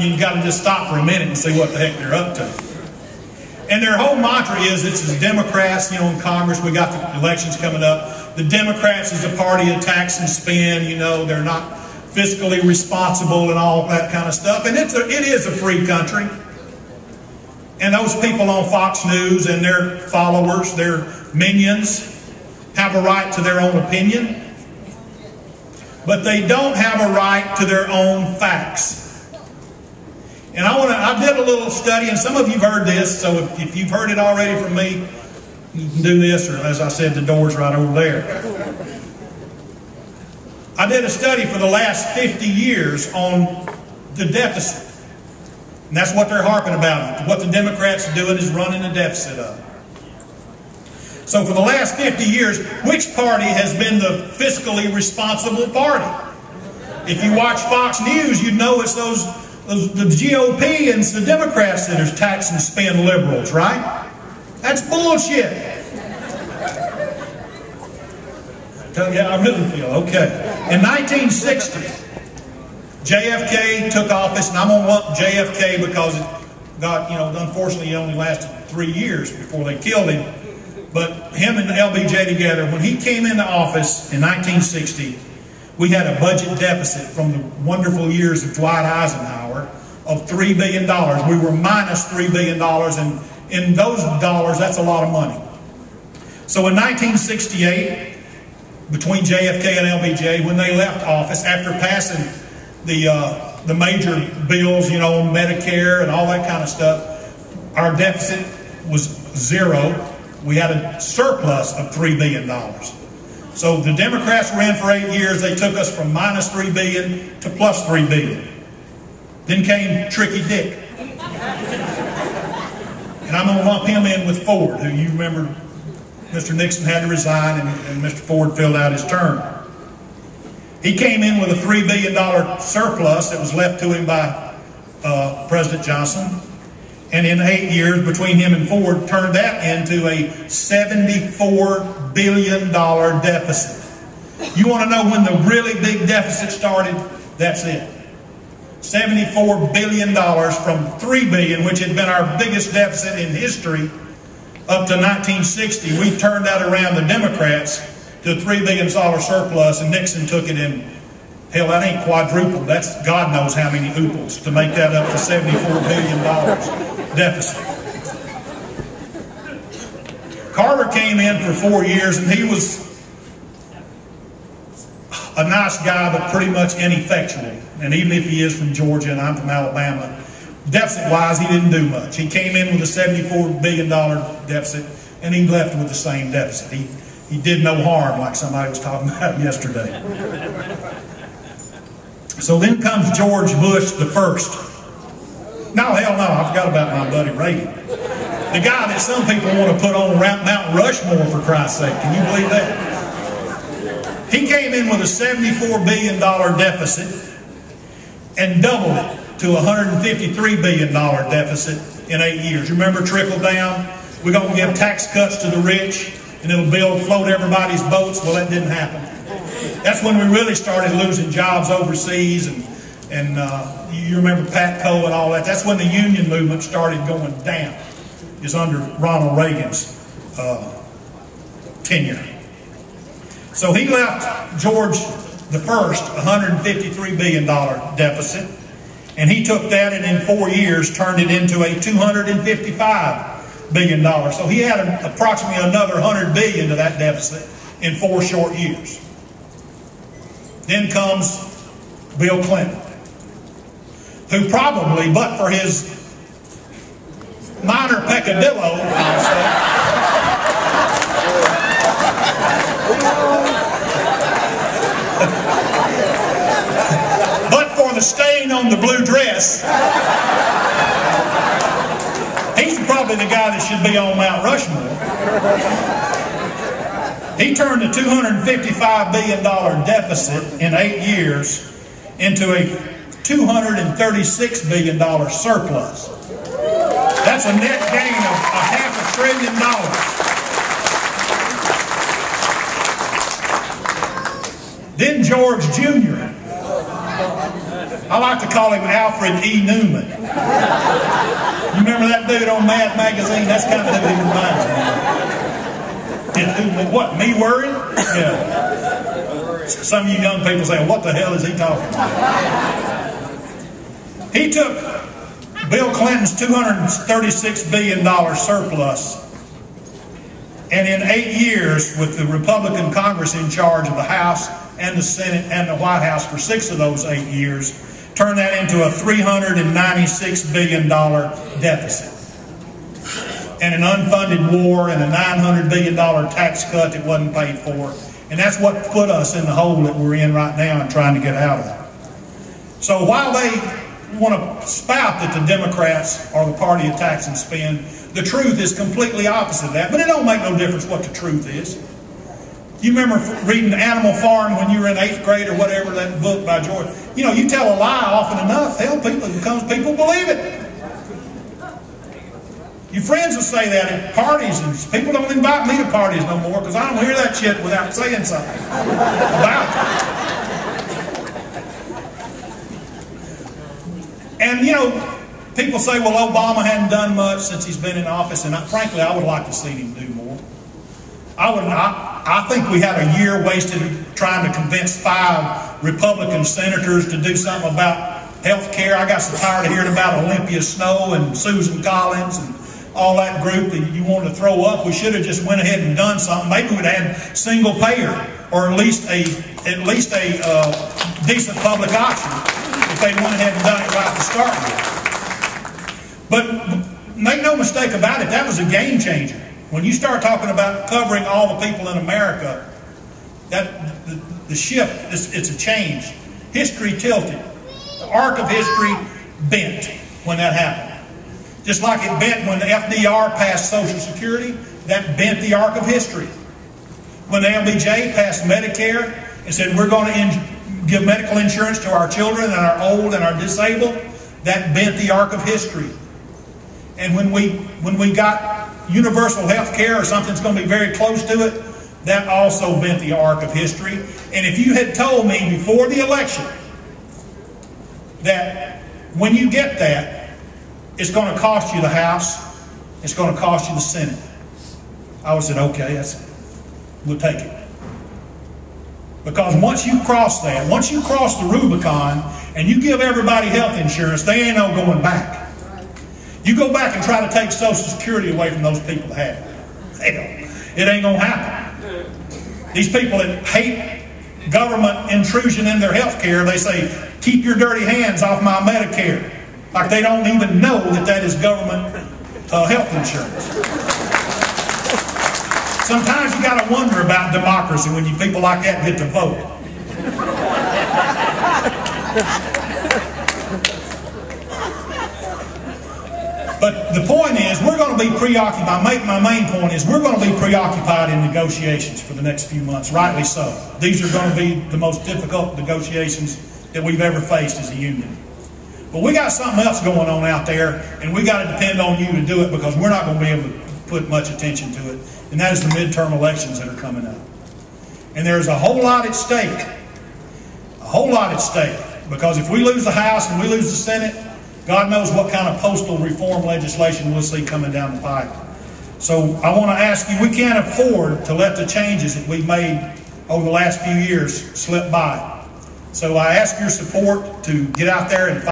you got to just stop for a minute and see what the heck they're up to. And their whole mantra is, it's the Democrats, you know, in Congress, we got the elections coming up. The Democrats is a party of tax and spend, you know, they're not fiscally responsible and all that kind of stuff. And it is a free country. And those people on Fox News and their followers, their minions, have a right to their own opinion. But they don't have a right to their own facts. And I did a little study, and some of you've heard this, so if you've heard it already from me, you can do this, or as I said, the door's right over there. I did a study for the last 50 years on the deficit. And that's what they're harping about. What the Democrats are doing is running a deficit up. So for the last 50 years, which party has been the fiscally responsible party? If you watch Fox News, you'd know it's the GOP and the Democrats that are tax and spend liberals, right? That's bullshit. Yeah, I really feel okay. In 1960, JFK took office, and I'm going to lump JFK because it got, you know, unfortunately he only lasted 3 years before they killed him. But him and LBJ together, when he came into office in 1960, we had a budget deficit from the wonderful years of Dwight Eisenhower of $3 billion. We were minus $3 billion, and in those dollars, that's a lot of money. So in 1968, between JFK and LBJ, when they left office, after passing the major bills, you know, Medicare and all that kind of stuff, our deficit was zero. We had a surplus of $3 billion. So the Democrats were in for 8 years. They took us from minus $3 billion to plus $3 billion. Then came Tricky Dick. And I'm going to lump him in with Ford, who you remember Mr. Nixon had to resign and Mr. Ford filled out his term. He came in with a $3 billion surplus that was left to him by President Johnson. And in 8 years, between him and Ford, turned that into a $74 billion deficit. You want to know when the really big deficit started? That's it. $74 billion from $3 billion, which had been our biggest deficit in history, up to 1960. We turned that around, the Democrats, to a $3 billion surplus, and Nixon took it in. Hell, that ain't quadrupled. That's God knows how many ooples to make that up to $74 billion deficit. Carter came in for 4 years, and he was a nice guy, but pretty much ineffectual. And even if he is from Georgia and I'm from Alabama, deficit-wise, he didn't do much. He came in with a $74 billion deficit, and he left with the same deficit. He did no harm, like somebody was talking about yesterday. So then comes George Bush the first. No, hell no, I forgot about my buddy Reagan. The guy that some people want to put on Mount Rushmore, for Christ's sake. Can you believe that? He came in with a $74 billion deficit and doubled it to a $153 billion deficit in 8 years. Remember trickle down? We're going to give tax cuts to the rich and it'll float everybody's boats. Well, that didn't happen. That's when we really started losing jobs overseas, and you remember Patco and all that. That's when the union movement started going down, is under Ronald Reagan's tenure. So he left George the First a $153 billion deficit, and he took that and in 4 years turned it into a $255 billion. So he had approximately another $100 billion to that deficit in 4 short years. Then comes Bill Clinton, who probably, but for his minor peccadillo, I'll say, but for the stain on the blue dress, he's probably the guy that should be on Mount Rushmore. He turned a $255 billion deficit in 8 years into a $236 billion surplus. That's a net gain of $500 billion. Then George Jr. I like to call him Alfred E. Newman. You remember that dude on Mad Magazine? That's kind of who he reminds me of. Yeah, what, me worried? Yeah. Some of you young people say, what the hell is he talking about? He took Bill Clinton's $236 billion surplus, and in 8 years, with the Republican Congress in charge of the House and the Senate and the White House for 6 of those 8 years, turned that into a $396 billion deficit. And an unfunded war and a $900 billion tax cut that wasn't paid for. And that's what put us in the hole that we're in right now and trying to get out of it. So while they want to spout that the Democrats are the party of tax and spend, the truth is completely opposite of that. But it don't make no difference what the truth is. You remember reading Animal Farm when you were in 8th grade or whatever, that book by George? You know, you tell a lie often enough, hell, people believe it. Your friends will say that at parties, and people don't invite me to parties no more because I don't hear that shit without saying something about it. And, you know, people say, well, Obama hadn't done much since he's been in office, and frankly, I would like to see him do more. I think we had a year wasted trying to convince 5 Republican senators to do something about health care. I got so tired of hearing about Olympia Snow and Susan Collins and all that group that you wanted to throw up. We should have just went ahead and done something. Maybe we'd had single payer, or at least a decent public option if they went ahead and done it right to start with. But make no mistake about it, that was a game changer. When you start talking about covering all the people in America, that the shift, it's a change. History tilted. The arc of history bent when that happened. Just like it bent when the FDR passed Social Security, that bent the arc of history. When the LBJ passed Medicare and said we're going to give medical insurance to our children and our old and our disabled, that bent the arc of history. And when we got universal health care, or something's going to be very close to it, that also bent the arc of history. And if you had told me before the election that when you get that, it's going to cost you the House, it's going to cost you the Senate, I would have said, okay, we'll take it. Because once you cross that, once you cross the Rubicon and you give everybody health insurance, they ain't no going back. You go back and try to take Social Security away from those people that have it. It ain't going to happen. These people that hate government intrusion in their health care, they say, keep your dirty hands off my Medicare. Like they don't even know that is government health insurance. Sometimes you got to wonder about democracy when people like that get to vote. But the point is, we're going to be preoccupied. My main point is, we're going to be preoccupied in negotiations for the next few months, rightly so. These are going to be the most difficult negotiations that we've ever faced as a union. But we got something else going on out there, and we got to depend on you to do it because we're not going to be able to put much attention to it, and that is the midterm elections that are coming up. And there's a whole lot at stake. A whole lot at stake. Because if we lose the House and we lose the Senate, God knows what kind of postal reform legislation we'll see coming down the pipe. So I want to ask you, we can't afford to let the changes that we've made over the last few years slip by. So I ask your support to get out there and fight.